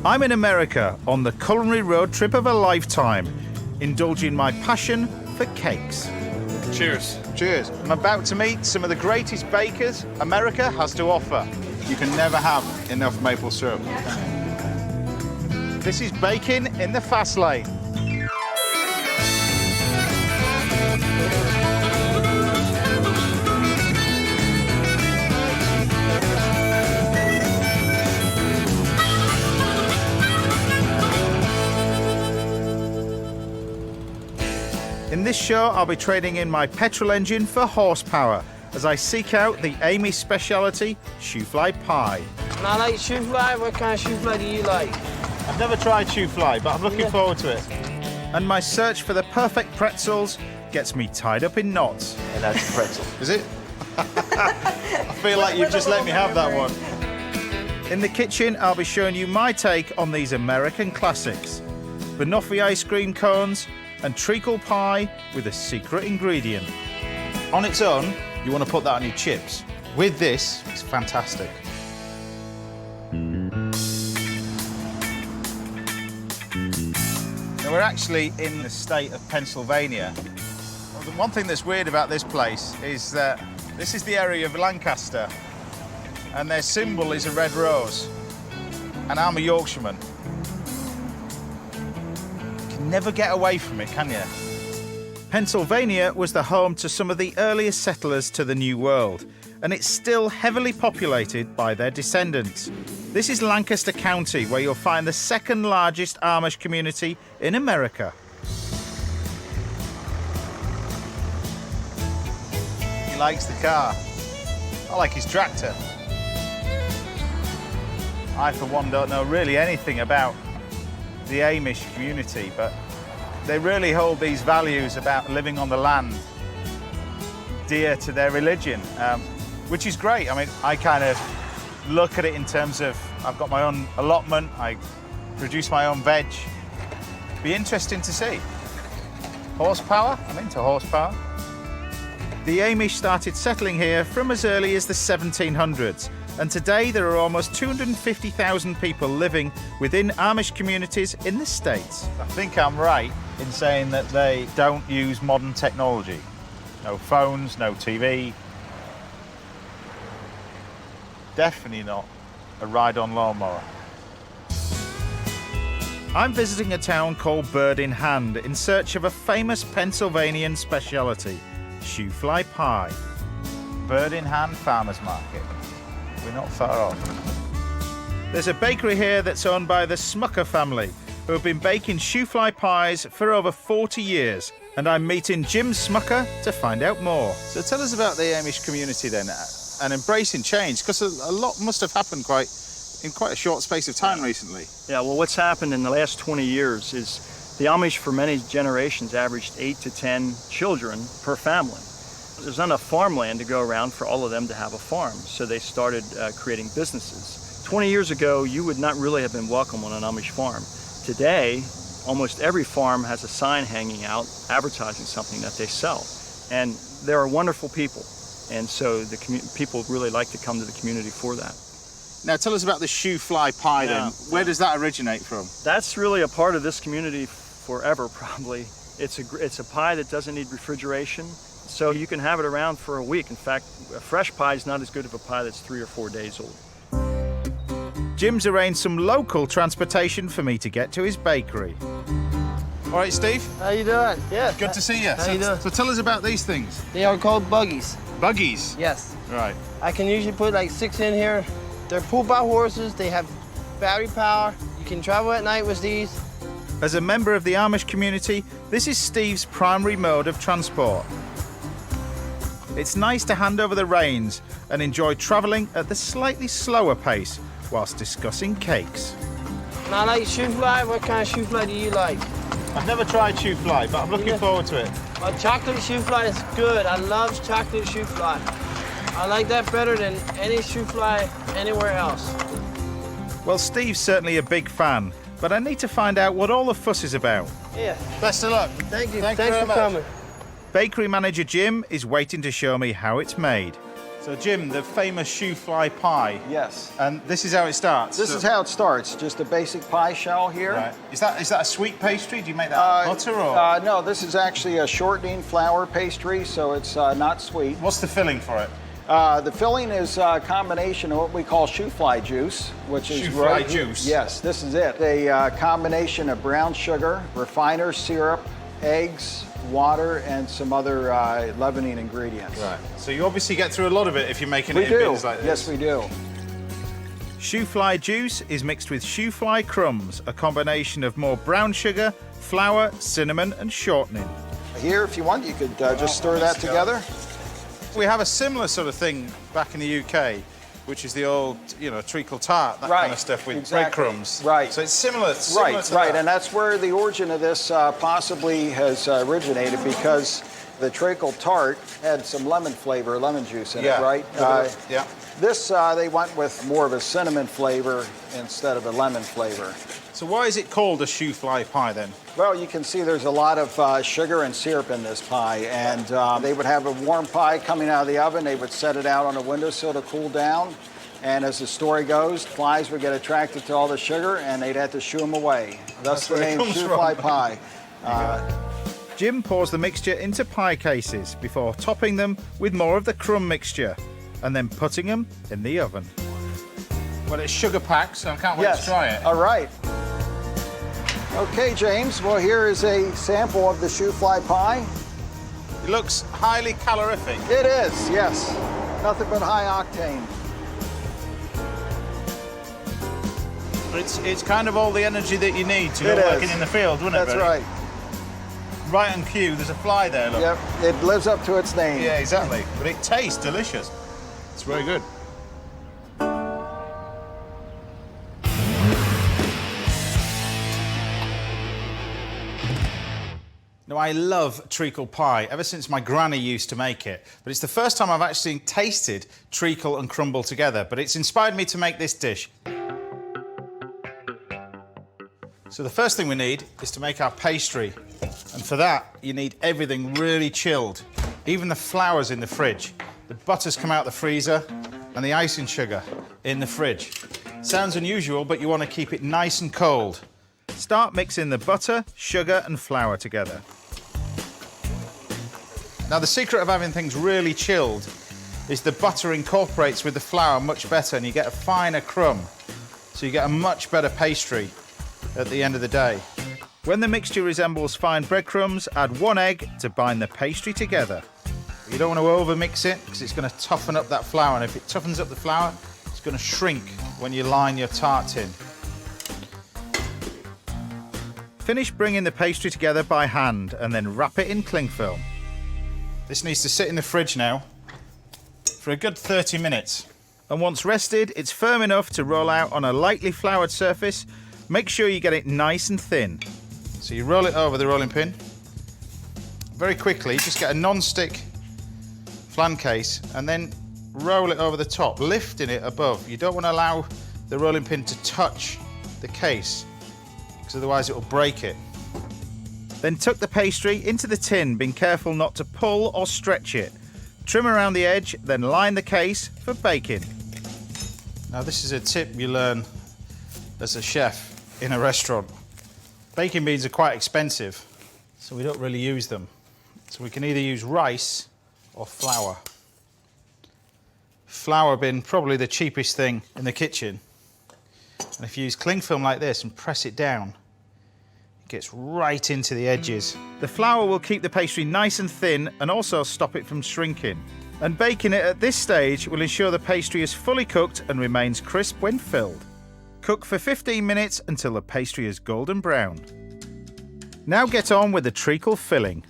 I'm in America on the culinary road trip of a lifetime, indulging my passion for cakes. Cheers. Cheers. I'm about to meet some of the greatest bakers America has to offer. You can never have enough maple syrup. This is baking in the fast lane. In this show, I'll be trading in my petrol engine for horsepower as I seek out the Amish speciality, Shoofly pie. And I like Shoofly. What kind of Shoofly do you like? I've never tried Shoofly, but I'm looking forward to it. And my search for the perfect pretzels gets me tied up in knots. And that's a pretzel. Is it? I feel like you've just let me have that one. In the kitchen, I'll be showing you my take on these American classics. Banoffee ice cream cones and treacle pie with a secret ingredient. On its own, you want to put that on your chips. With this, it's fantastic. Now, we're actually in the state of Pennsylvania. Well, the one thing that's weird about this place is that this is the area of Lancaster, and their symbol is a red rose. And I'm a Yorkshireman. Never get away from it, can you? Pennsylvania was the home to some of the earliest settlers to the New World, and it's still heavily populated by their descendants. This is Lancaster County, where you'll find the second largest Amish community in America. He likes the car. I like his tractor. I, for one, don't know really anything about the Amish community, but they really hold these values about living on the land dear to their religion, which is great. I mean, I kind of look at it in terms of I've got my own allotment, I produce my own veg. Be interesting to see. Horsepower, I'm into horsepower. The Amish started settling here from as early as the 1700s. And today there are almost 250,000 people living within Amish communities in the States. I think I'm right in saying that they don't use modern technology. No phones, no TV. Definitely not a ride-on lawnmower. I'm visiting a town called Bird in Hand in search of a famous Pennsylvanian speciality, Shoofly pie. Bird in Hand Farmers Market. We're not far off. There's a bakery here that's owned by the Smucker family, who have been baking Shoofly pies for over 40 years. And I'm meeting Jim Smucker to find out more. So tell us about the Amish community then, and embracing change, because a lot must have happened in quite a short space of time recently. Yeah, well, what's happened in the last 20 years is the Amish for many generations averaged 8 to 10 children per family. There's not enough farmland to go around for all of them to have a farm, so they started creating businesses. 20 years ago, you would not really have been welcome on an Amish farm. Today, almost every farm has a sign hanging out advertising something that they sell. And there are wonderful people, and so the people really like to come to the community for that. Now tell us about the Shoofly pie then. Where does that originate from? That's really a part of this community forever, probably. It's a pie that doesn't need refrigeration. So you can have it around for a week. In fact, a fresh pie is not as good as a pie that's 3 or 4 days old. Jim's arranged some local transportation for me to get to his bakery. All right, Steve. How you doing? Yeah. Good to see you. How you doing? So tell us about these things. They are called buggies. Buggies? Yes. Right. I can usually put like 6 in here. They're pulled by horses. They have battery power. You can travel at night with these. As a member of the Amish community, this is Steve's primary mode of transport. It's nice to hand over the reins and enjoy travelling at the slightly slower pace whilst discussing cakes. And I like Shoofly. What kind of Shoofly do you like? I've never tried Shoofly, but I'm looking forward to it. Well, chocolate Shoofly is good. I love chocolate Shoofly. I like that better than any Shoofly anywhere else. Well, Steve's certainly a big fan, but I need to find out what all the fuss is about. Yeah. Best of luck. Thank you. Thanks for coming. Bakery manager Jim is waiting to show me how it's made. So Jim, the famous Shoofly pie. Yes. And this is how it starts. This is how it starts. Just a basic pie shell here. Right. Is that a sweet pastry? Do you make that out of butter or? No, this is actually a shortening flour pastry, so it's not sweet. What's the filling for it? The filling is a combination of what we call Shoofly juice, which is Shoofly juice? Yes, this is it. A combination of brown sugar, refiner syrup, eggs, water, and some other leavening ingredients. Right. So you obviously get through a lot of it if you're making We it in do. bins like this. Yes, we do. Shoofly juice is mixed with Shoofly crumbs, a combination of more brown sugar, flour, cinnamon, and shortening. Here, if you want, you could just stir that together. We have a similar sort of thing back in the UK, which is the old, treacle tart, that kind of stuff with breadcrumbs. Right. So it's similar to Right, that. and that's where the origin of this possibly has originated, because the treacle tart had some lemon flavor, lemon juice in it, right? Yeah. This, they went with more of a cinnamon flavor instead of a lemon flavor. So why is it called a Shoofly pie then? Well, you can see there's a lot of sugar and syrup in this pie, and they would have a warm pie coming out of the oven. They would set it out on a windowsill to cool down, and as the story goes, flies would get attracted to all the sugar, and they'd have to shoo them away. Thus the name Shoofly pie. Jim pours the mixture into pie cases before topping them with more of the crumb mixture, and then putting them in the oven. Well, it's sugar packed, so I can't wait to try it. All right. Okay, James, well, here is a sample of the Shoofly pie. It looks highly calorific. It is, yes. Nothing but high octane. It's kind of all the energy that you need to go It working is. in the field, wouldn't it? That's Buddy? right. Right on cue, there's a fly there, look. Yep, it lives up to its name. Yeah, exactly. But it tastes delicious. It's very good. Now, I love treacle pie, ever since my granny used to make it. But it's the first time I've actually tasted treacle and crumble together. But it's inspired me to make this dish. So the first thing we need is to make our pastry. And for that, you need everything really chilled. Even the flour's in the fridge. The butter's come out the freezer, and the icing sugar in the fridge. Sounds unusual, but you want to keep it nice and cold. Start mixing the butter, sugar, and flour together. Now, the secret of having things really chilled is the butter incorporates with the flour much better, and you get a finer crumb. So you get a much better pastry at the end of the day. When the mixture resembles fine breadcrumbs, add 1 egg to bind the pastry together. You don't want to over-mix it because it's going to toughen up that flour, and if it toughens up the flour, it's going to shrink when you line your tart tin. Finish bringing the pastry together by hand and then wrap it in cling film. This needs to sit in the fridge now for a good 30 minutes. And once rested, it's firm enough to roll out on a lightly floured surface. Make sure you get it nice and thin. So you roll it over the rolling pin. Very quickly, just get a non-stick flan case and then roll it over the top, lifting it above. You don't want to allow the rolling pin to touch the case, because otherwise it will break it. Then tuck the pastry into the tin, being careful not to pull or stretch it. Trim around the edge, then line the case for baking. Now, this is a tip you learn as a chef in a restaurant. Baking beans are quite expensive, so we don't really use them. So we can either use rice or flour. Flour being probably the cheapest thing in the kitchen. And if you use cling film like this and press it down, it gets right into the edges. The flour will keep the pastry nice and thin and also stop it from shrinking. And baking it at this stage will ensure the pastry is fully cooked and remains crisp when filled. Cook for 15 minutes until the pastry is golden brown. Now get on with the treacle filling.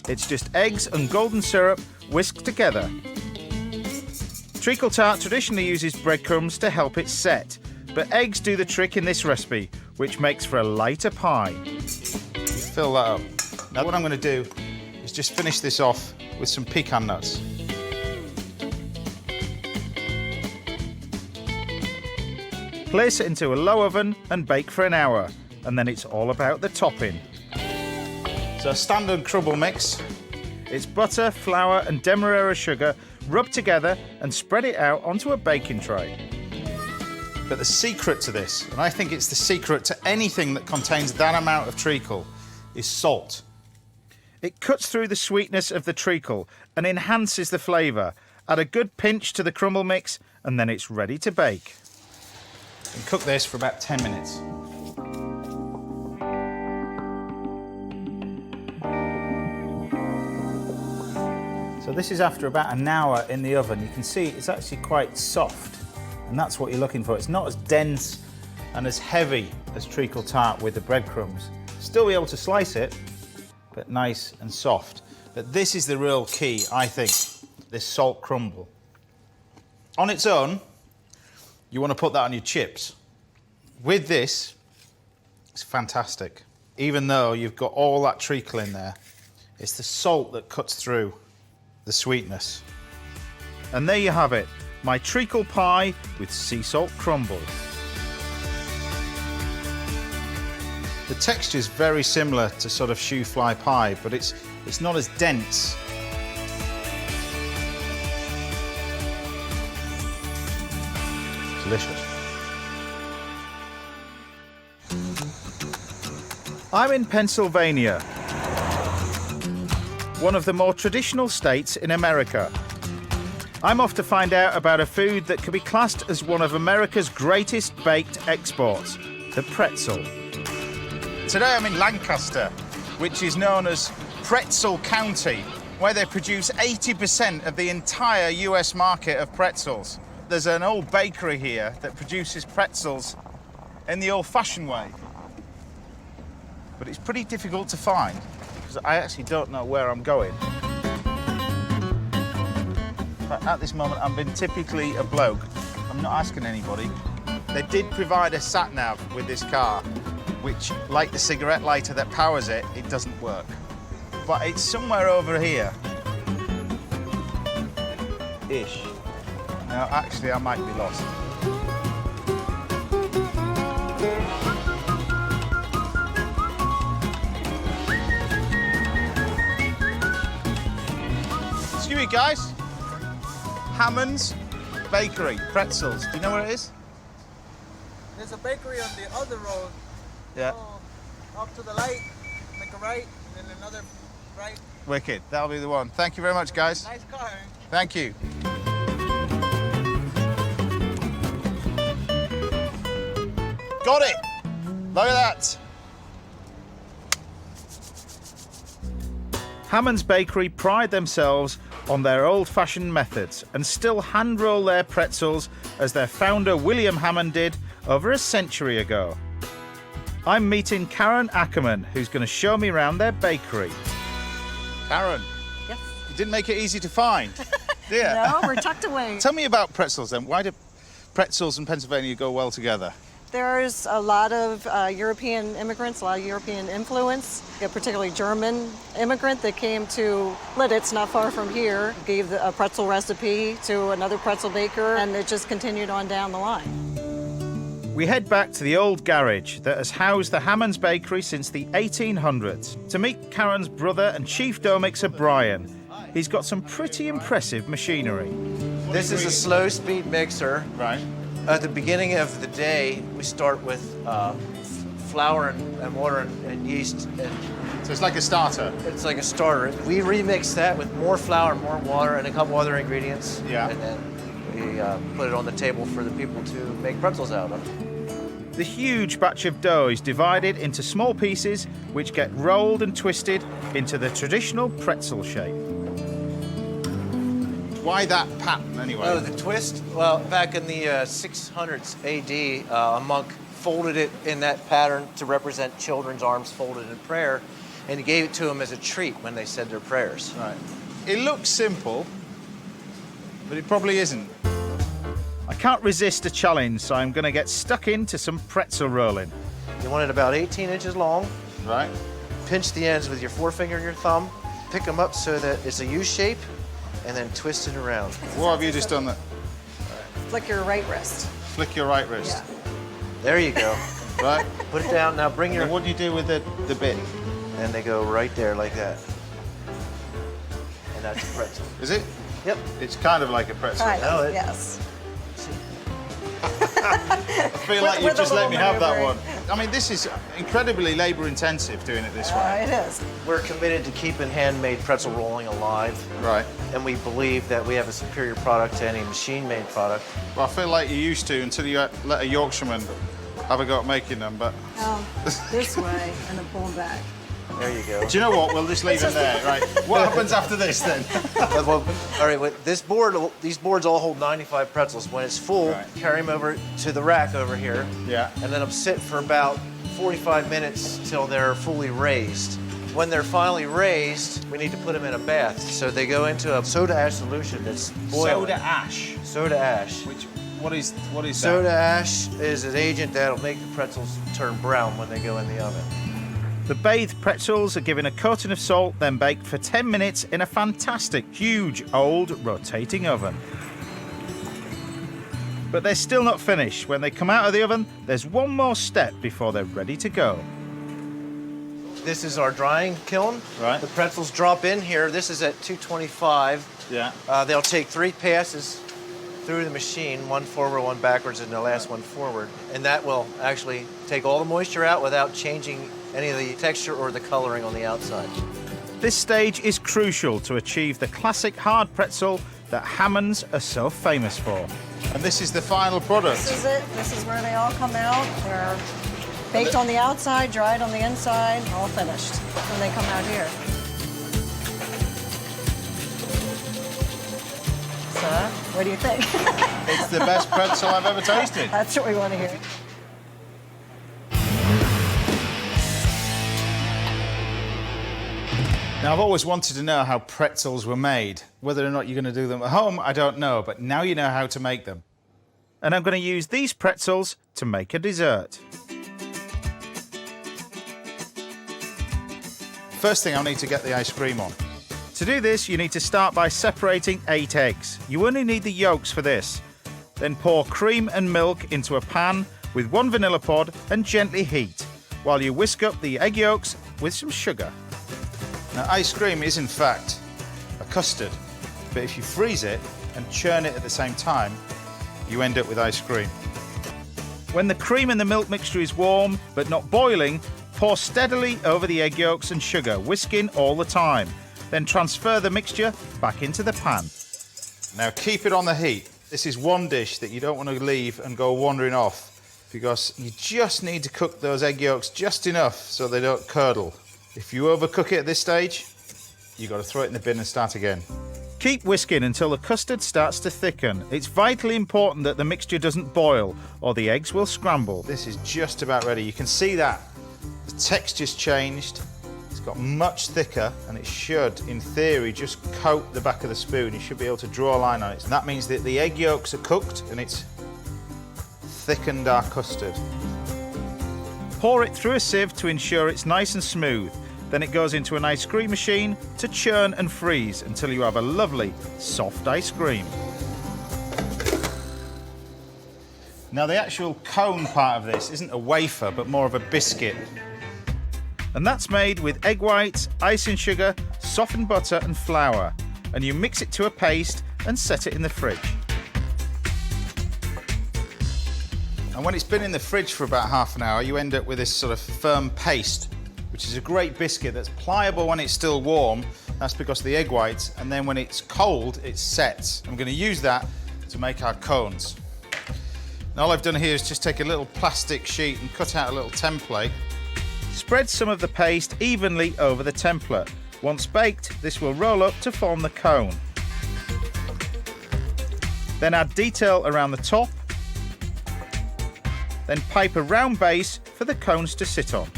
It's just eggs and golden syrup whisked together. Treacle tart traditionally uses breadcrumbs to help it set, but eggs do the trick in this recipe, which makes for a lighter pie. Fill that up. Now what I'm going to do is just finish this off with some pecan nuts. Place it into a low oven and bake for an hour, and then it's all about the topping. So a standard crumble mix. It's butter, flour and demerara sugar rub together and spread it out onto a baking tray. But the secret to this, and I think it's the secret to anything that contains that amount of treacle, is salt. It cuts through the sweetness of the treacle and enhances the flavour. Add a good pinch to the crumble mix and then it's ready to bake. And cook this for about 10 minutes. So this is after about an hour in the oven. You can see it's actually quite soft, and that's what you're looking for. It's not as dense and as heavy as treacle tart with the breadcrumbs. Still be able to slice it, but nice and soft. But this is the real key, I think, this salt crumble. On its own, you want to put that on your chips. With this, it's fantastic. Even though you've got all that treacle in there, it's the salt that cuts through the sweetness. And there you have it, my treacle pie with sea salt crumble. The texture is very similar to sort of Shoofly pie, but it's not as dense. Delicious. I'm in Pennsylvania, one of the more traditional states in America. I'm off to find out about a food that could be classed as one of America's greatest baked exports, the pretzel. Today I'm in Lancaster, which is known as Pretzel County, where they produce 80% of the entire US market of pretzels. There's an old bakery here that produces pretzels in the old-fashioned way. But it's pretty difficult to find, because I actually don't know where I'm going. But at this moment, I'm being typically a bloke. I'm not asking anybody. They did provide a sat-nav with this car, which, like the cigarette lighter that powers it, it doesn't work. But it's somewhere over here. Ish. Now, actually, I might be lost. Excuse me, guys. Hammond's Bakery, Pretzels. Do you know where it is? There's a bakery on the other road. Yeah. Go up to the light, make a right, and then another right. Wicked. That'll be the one. Thank you very much, guys. Nice car. Thank you. Got it! Look at that! Hammond's Bakery pride themselves on their old-fashioned methods and still hand-roll their pretzels as their founder William Hammond did over a century ago. I'm meeting Karen Ackerman, who's going to show me around their bakery. Karen, Yes. you didn't make it easy to find, did you? No, we're tucked away. Tell me about pretzels then. Why do pretzels and Pennsylvania go well together? There's a lot of European immigrants, a lot of European influence, a particularly German immigrant that came to Lidditz, not far from here, gave a pretzel recipe to another pretzel baker, and it just continued on down the line. We head back to the old garage that has housed the Hammond's Bakery since the 1800s to meet Karen's brother and chief domixer Brian. He's got some pretty impressive machinery. This is a slow speed mixer. Right. At the beginning of the day, we start with flour and water and yeast. And So it's like a starter. it's like a starter. We remix that with more flour, more water, and a couple other ingredients. Yeah. And then we put it on the table for the people to make pretzels out of. The huge batch of dough is divided into small pieces which get rolled and twisted into the traditional pretzel shape. Why that pattern anyway? Oh, the twist? Well, back in the 600s AD, a monk folded it in that pattern to represent children's arms folded in prayer, and he gave it to them as a treat when they said their prayers. Right. It looks simple, but it probably isn't. I can't resist a challenge, so I'm going to get stuck into some pretzel rolling. You want it about 18 inches long. Right. Pinch the ends with your forefinger and your thumb. Pick them up so that it's a U shape, and then twist it around. What have you just done there? Flick your right wrist. Flick your right wrist. Yeah. There you go. Right. Put it down. Now bring your... And what do you do with the bit? And they go right there like that. And that's a pretzel. Is it? Yep. It's kind of like a pretzel. Kind know of, it. yes. I feel like you with a just let little me have that one. maneuvering. I mean, this is incredibly labor intensive doing it this way. It is. We're committed to keeping handmade pretzel rolling alive, Right. and we believe that we have a superior product to any machine-made product. Well, I feel like you used to until you let a Yorkshireman have a go at making them, but This way and then pull them back. There you go. do you know what? We'll just leave them there, right? What happens after this then? Well, all right, these boards all hold 95 pretzels. When it's full, Right. carry them over to the rack over here, Yeah. and let them sit for about 45 minutes till they're fully raised. When they're finally raised, we need to put them in a bath. So they go into a soda ash solution that's boiling. Soda ash. Soda ash. What is Soda that? ash is an agent that'll make the pretzels turn brown when they go in the oven. The bathed pretzels are given a coating of salt, then baked for 10 minutes in a fantastic, huge, old, rotating oven. But they're still not finished. When they come out of the oven, there's one more step before they're ready to go. This is our drying kiln. Right. The pretzels drop in here. This is at 225. Yeah. They'll take 3 passes through the machine, one forward, one backwards, and the last one forward. And that will actually take all the moisture out without changing any of the texture or the coloring on the outside. This stage is crucial to achieve the classic hard pretzel that Hammonds are so famous for. And this is the final product. This is it. This is where they all come out. They're baked on the outside, dried on the inside, all finished when they come out here. So, what do you think? It's the best pretzel I've ever tasted. That's what we want to hear. Now, I've always wanted to know how pretzels were made. Whether or not you're going to do them at home, I don't know, but now you know how to make them. And I'm going to use these pretzels to make a dessert. First thing, I'll need to get the ice cream on. To do this, you need to start by separating 8 eggs. You only need the yolks for this. Then pour cream and milk into a pan with 1 vanilla pod and gently heat, while you whisk up the egg yolks with some sugar. Now, ice cream is in fact a custard, but if you freeze it and churn it at the same time, you end up with ice cream. When the cream and the milk mixture is warm but not boiling, pour steadily over the egg yolks and sugar, whisking all the time. Then transfer the mixture back into the pan. Now keep it on the heat. This is one dish that you don't want to leave and go wandering off, because you just need to cook those egg yolks just enough so they don't curdle. If you overcook it at this stage, you've got to throw it in the bin and start again. Keep whisking until the custard starts to thicken. It's vitally important that the mixture doesn't boil or the eggs will scramble. This is just about ready. You can see that. The texture's changed. It's got much thicker, and it should, in theory, just coat the back of the spoon. You should be able to draw a line on it. And that means that the egg yolks are cooked and it's thickened our custard. Pour it through a sieve to ensure it's nice and smooth. Then it goes into an ice cream machine to churn and freeze until you have a lovely, soft ice cream. Now, the actual cone part of this isn't a wafer, but more of a biscuit. And that's made with egg whites, icing sugar, softened butter and flour. And you mix it to a paste and set it in the fridge. And when it's been in the fridge for about half an hour, you end up with this sort of firm paste, which is a great biscuit that's pliable when it's still warm. That's because of the egg whites. And then when it's cold, it sets. I'm going to use that to make our cones. Now, all I've done here is just take a little plastic sheet and cut out a little template. Spread some of the paste evenly over the template. Once baked, this will roll up to form the cone. Then add detail around the top. Then pipe a round base for the cones to sit on.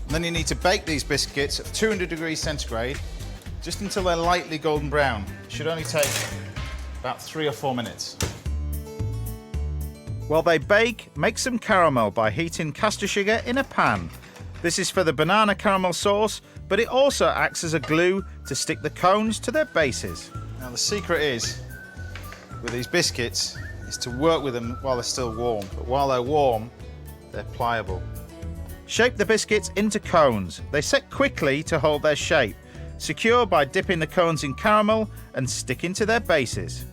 And then you need to bake these biscuits at 200 degrees centigrade just until they're lightly golden brown. It should only take about 3 or 4 minutes. While they bake, make some caramel by heating caster sugar in a pan. This is for the banana caramel sauce, but it also acts as a glue to stick the cones to their bases. Now, the secret is, with these biscuits, is to work with them while they're still warm. But while they're warm, they're pliable. Shape the biscuits into cones. They set quickly to hold their shape. Secure by dipping the cones in caramel and sticking to their bases.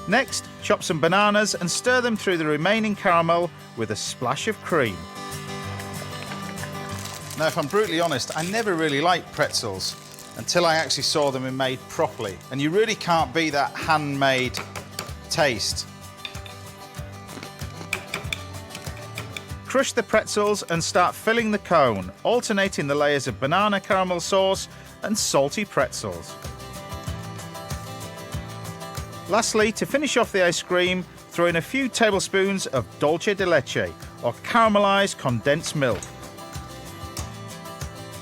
Next, chop some bananas and stir them through the remaining caramel with a splash of cream. Now, if I'm brutally honest, I never really liked pretzels until I actually saw them made properly. And you really can't beat that handmade taste. Crush the pretzels and start filling the cone, alternating the layers of banana caramel sauce and salty pretzels. Lastly, to finish off the ice cream, throw in a few tablespoons of dulce de leche, or caramelized condensed milk.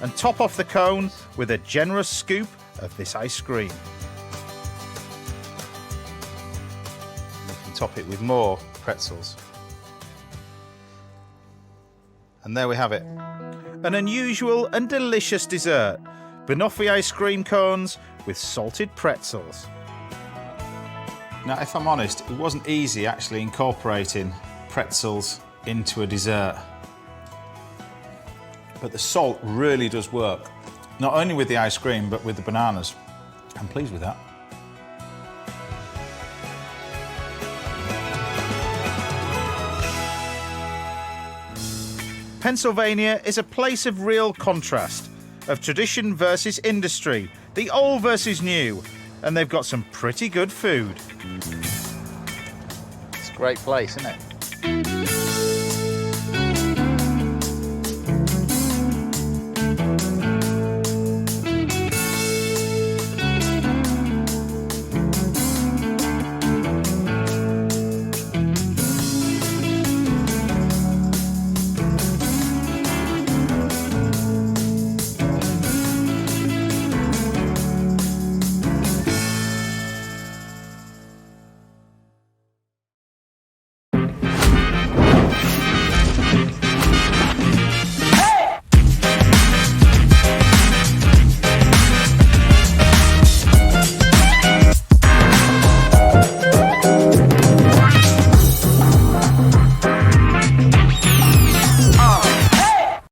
And top off the cone with a generous scoop of this ice cream. You can top it with more pretzels. And there we have it. An unusual and delicious dessert. Banoffee ice cream cones with salted pretzels. Now, if I'm honest, it wasn't easy actually incorporating pretzels into a dessert. But the salt really does work. Not only with the ice cream, but with the bananas. I'm pleased with that. Pennsylvania is a place of real contrast, of tradition versus industry, the old versus new, and they've got some pretty good food. It's a great place, isn't it?